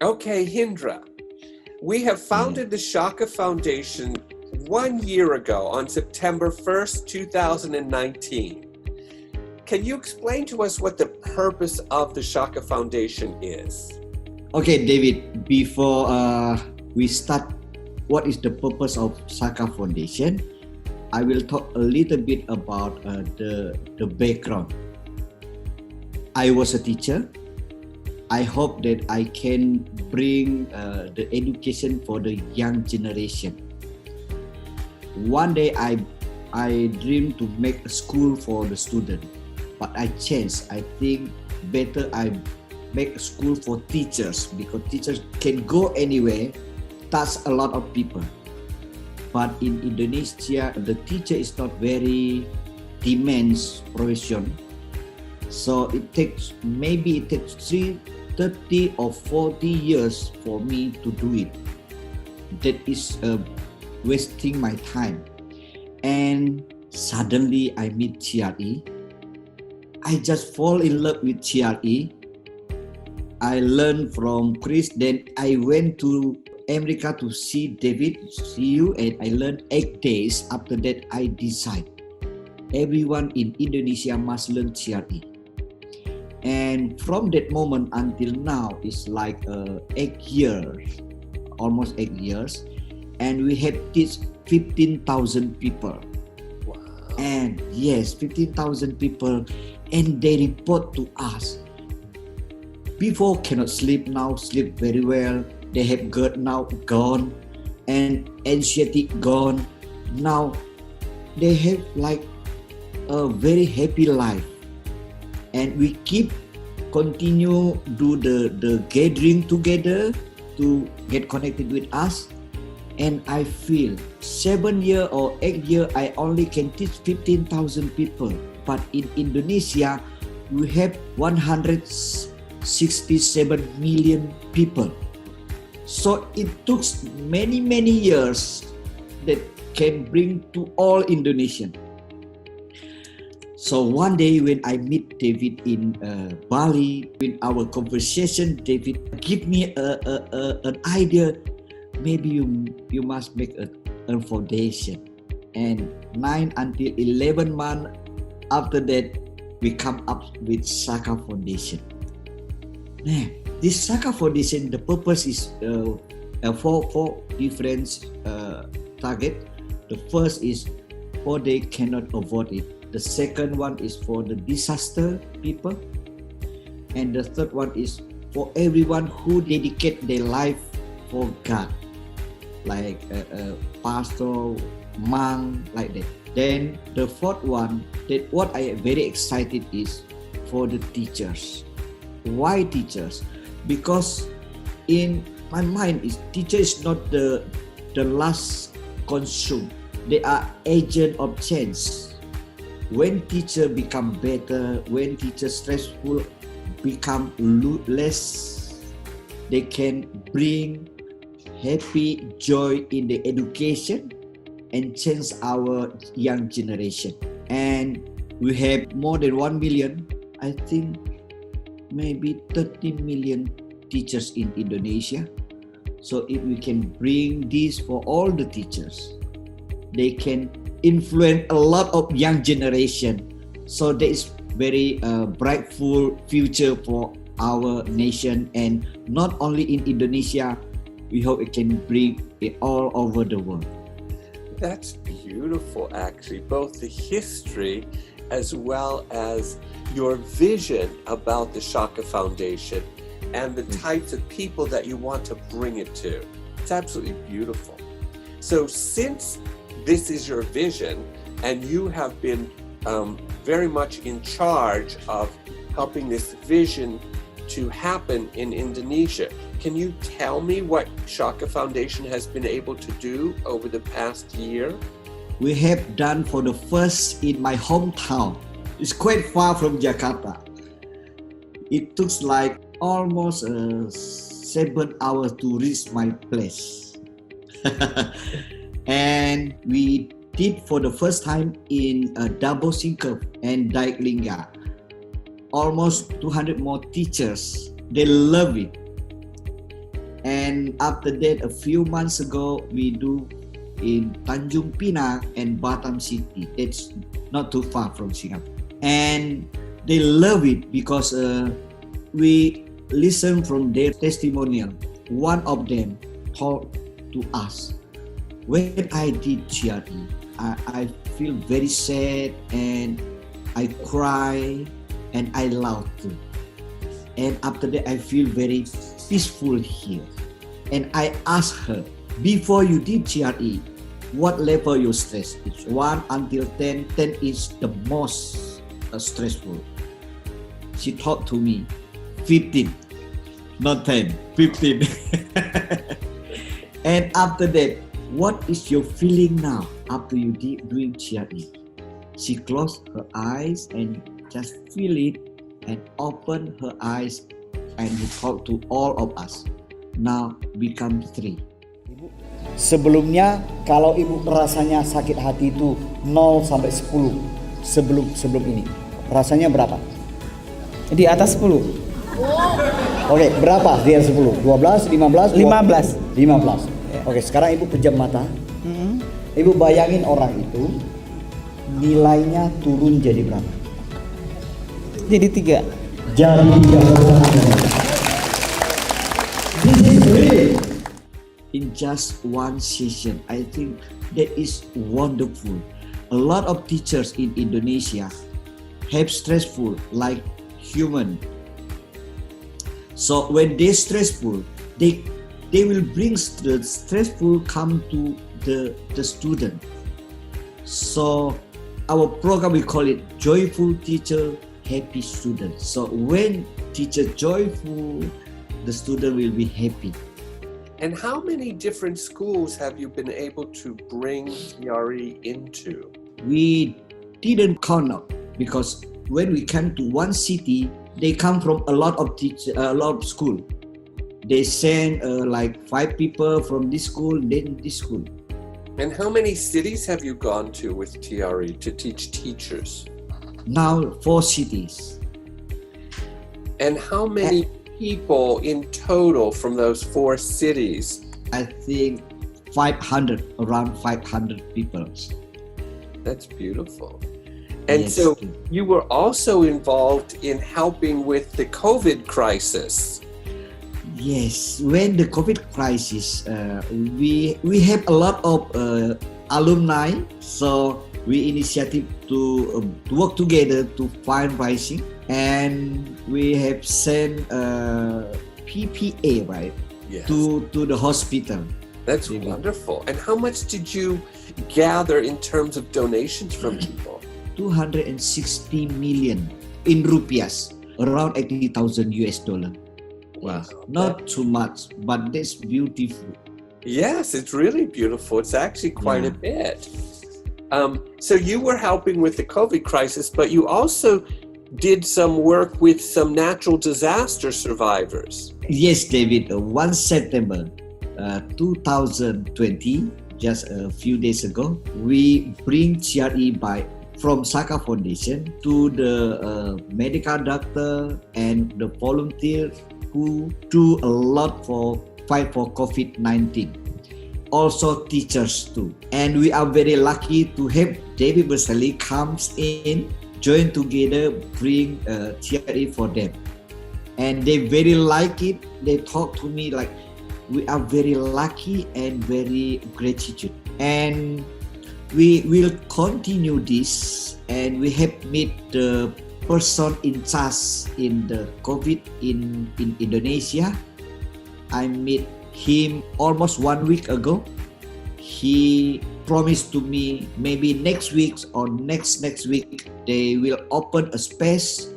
Okay, Hindra. We have founded the SHAKA Foundation 1 year ago on September 1st, 2019. Can you explain to us what the purpose of the SHAKA Foundation is? Okay, David, before we start, what is the purpose of SHAKA Foundation? I will talk a little bit about the background. I was a teacher. I hope that I can bring the education for the young generation. One day I dreamed to make a school for the student, but I changed. I think better I make a school for teachers because teachers can go anywhere, touch a lot of people. But in Indonesia, the teacher is not very demands profession. So it takes 30 or 40 years for me to do it. That is wasting my time. And suddenly I meet GRE. I just fall in love with GRE. I learned from Chris, then I went to America to see David, see you, and I learned 8 days. After that, I decide everyone in Indonesia must learn GRE. And from that moment until now, it's like 8 years, almost 8 years. And we have teach 15,000 people. Wow. And yes, 15,000 people. And they report to us. Before cannot sleep, now sleep very well. They have GERD now gone. And anxiety gone. Now they have like a very happy life. And we continue do the gathering together to get connected with us. And I feel 7 year or 8 year, I only can teach 15,000 people. But in Indonesia, we have 167 million people. So it took many years that can bring to all Indonesian. So one day when I meet David in Bali, in our conversation, David give me an idea. Maybe you must make a foundation. And 9 until 11 months after that, we come up with SHAKA Foundation. Now, this SHAKA Foundation, the purpose is four different target. The first is for they cannot avoid it. The second one is for the disaster people. And the third one is for everyone who dedicate their life for God. Like a pastor, monk, like that. Then the fourth one, that what I am very excited is for the teachers. Why teachers? Because in my mind, teacher is not the last consume. They are agent of change. When teacher become better, when teacher stressful become less, they can bring happy joy in the education and change our young generation. And we have more than 1 million, I think maybe 30 million teachers in Indonesia. So if we can bring this for all the teachers, they can influence a lot of young generation. So there is very brightful future for our nation, and not only in Indonesia, we hope it can bring it all over the world. That's beautiful, actually, both the history as well as your vision about the SHAKA Foundation and the types of people that you want to bring it to. It's absolutely beautiful. So since this is your vision and you have been very much in charge of helping this vision to happen in Indonesia, can you tell me what SHAKA Foundation has been able to do over the past year? We have done for the first in my hometown. It's quite far from Jakarta. It took like almost 7 hours to reach my place. And we did for the first time in Double Singkep and Daiklinga. Almost 200 more teachers. They love it. And after that, a few months ago, we do in Tanjung Pinang and Batam City. It's not too far from Singapore. And they love it because we listen from their testimonial. One of them told to us, when I did GRE, I feel very sad and I cry and I laugh too. And after that, I feel very peaceful here. And I asked her, before you did GRE, what level your stress? It's 1 until 10. 10 is the most stressful. She talked to me, 15, not 10, 15. And after that, what is your feeling now after you did doing GRE? She closed her eyes and just feel it and open her eyes and we talk to all of us. Now become 3. Sebelumnya kalau ibu rasanya sakit hati itu 0 sampai 10 sebelum ini. Rasanya berapa? Di atas 10. Oke, berapa di atas 10? 12, 15? 15. 15. Oke, sekarang ibu pejam mata. Ibu bayangin orang itu nilainya turun jadi berapa? Jadi 3. Jadi 3. This is real. In just one session, I think that is wonderful. A lot of teachers in Indonesia have stressful like human. So when they stressful, they will bring the stressful come to the student. So our program, we call it Joyful Teacher, Happy Student. So when teacher joyful, the student will be happy. And how many different schools have you been able to bring GRE into? We didn't count up because when we come to one city, they come from a lot of school. They send like 5 people from this school, then this school. And how many cities have you gone to with TRE to teach teachers? Now 4 cities. And how many people in total from those 4 cities? I think 500, around 500 people. That's beautiful. And Yes. so you were also involved in helping with the COVID crisis. Yes, when the COVID crisis, we have a lot of alumni, so we initiative to work together to find pricing, and we have sent PPA right Yes. to the hospital. That's wonderful. And how much did you gather in terms of donations from people? 260 million in rupiahs, around 80,000 US dollar. Wow. Not too much, but that's beautiful. Yes, it's really beautiful. It's actually quite a bit. So you were helping with the COVID crisis, but you also did some work with some natural disaster survivors. Yes, David. 1 September 2020, just a few days ago, we bring GRE from SHAKA Foundation to the medical doctor and the volunteer who do a lot for fight for COVID-19. Also teachers too. And we are very lucky to have David Berceli comes in, join together, bring GRE for them. And they very like it. They talk to me like, we are very lucky and very gratitude. And we will continue this, and we have met the person in charge in the COVID in Indonesia. I met him almost 1 week ago. He promised to me maybe next week or next week they will open a space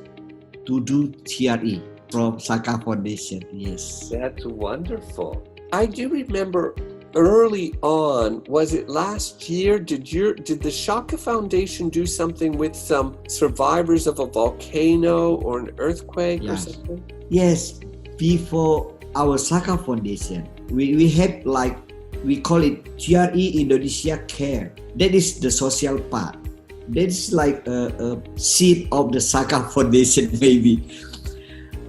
to do GRE from SHAKA Foundation. Yes. That's wonderful. I do remember early on, was it last year, did the SHAKA Foundation do something with some survivors of a volcano or an earthquake or something? Yes, before our SHAKA Foundation, we have like, we call it GRE Indonesia Care. That is the social part. That is like a seed of the SHAKA Foundation maybe.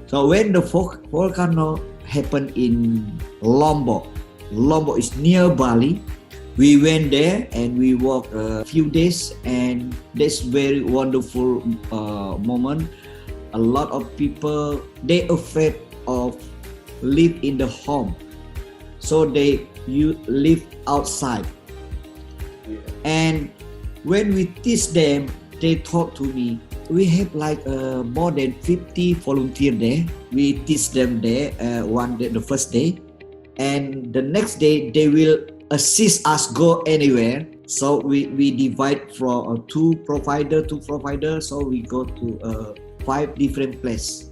So when the volcano happened in Lombok. Lombok is near Bali. We went there and we walked a few days, and that's very wonderful moment. A lot of people, they afraid of live in the home, so you live outside. Yeah. And when we teach them, they talk to me. We have like more than 50 volunteers there. We teach them there one day, the first day, and the next day they will assist us go anywhere. So we divide from two provider. So we go to 5 different places.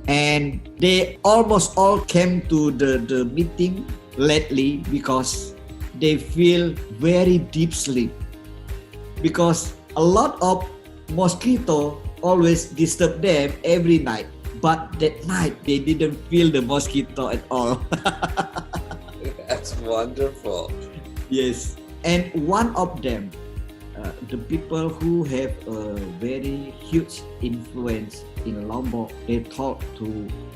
And they almost all came to the meeting lately because they feel very deep sleep. Because a lot of mosquito always disturb them every night. But that night they didn't feel the mosquito at all. That's wonderful. Yes. And one of them, the people who have a very huge influence in Lombok, they talk to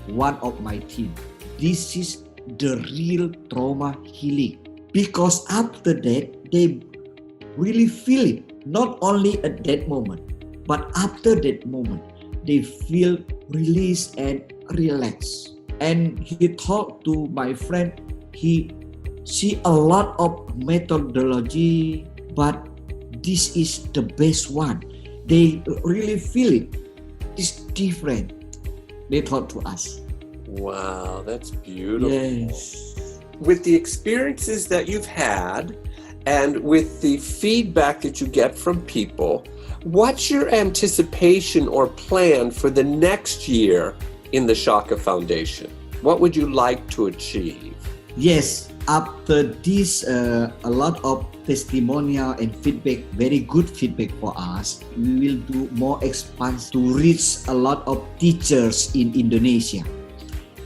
one of my team. This is the real trauma healing. Because after that, they really feel it. Not only at that moment, but after that moment, they feel released and relaxed. And he talked to my friend, he see a lot of methodology, but this is the best one. They really feel it. It's different. They talk to us. Wow, that's beautiful. Yes. With the experiences that you've had and with the feedback that you get from people, what's your anticipation or plan for the next year in the SHAKA Foundation? What would you like to achieve? Yes, after this, a lot of testimonial and feedback, very good feedback for us, we will do more expansion to reach a lot of teachers in Indonesia.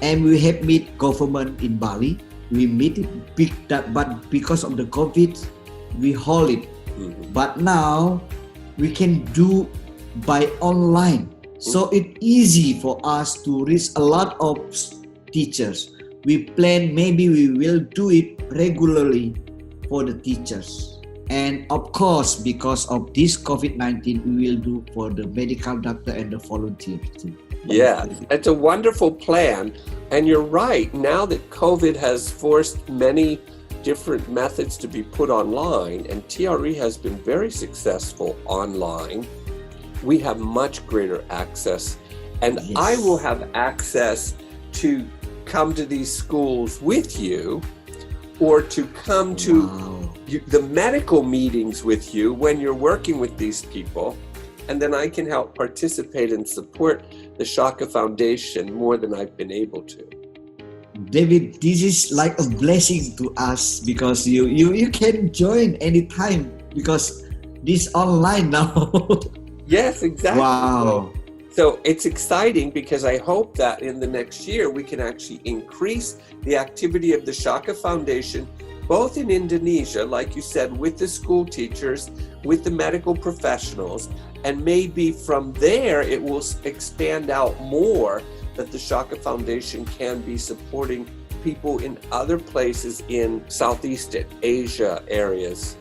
And we have meet government in Bali. We meet it big, but because of the COVID, we hold it. Mm-hmm. But now we can do by online. So it's easy for us to reach a lot of teachers. We plan, maybe we will do it regularly for the teachers. And of course, because of this COVID-19, we will do for the medical doctor and the volunteers too. Yeah, it's a wonderful plan. And you're right, now that COVID has forced many different methods to be put online, and TRE has been very successful online, we have much greater access. And Yes. I will have access to come to these schools with you, or to come to Wow. the medical meetings with you when you're working with these people. And then I can help participate and support the SHAKA Foundation more than I've been able to. David, this is like a blessing to us because you can join anytime because this online now. Yes, exactly. Wow. So it's exciting because I hope that in the next year we can actually increase the activity of the SHAKA Foundation, both in Indonesia, like you said, with the school teachers, with the medical professionals, and maybe from there it will expand out more, that the SHAKA Foundation can be supporting people in other places in Southeast Asia areas.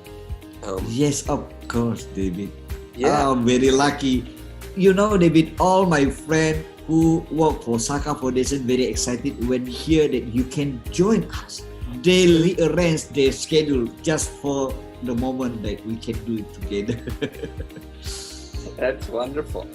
Yes, of course, David. Yeah. I'm very lucky. You know, David, all my friends who work for SHAKA Foundation very excited when hear that you can join us. They rearrange their schedule just for the moment that we can do it together. That's wonderful.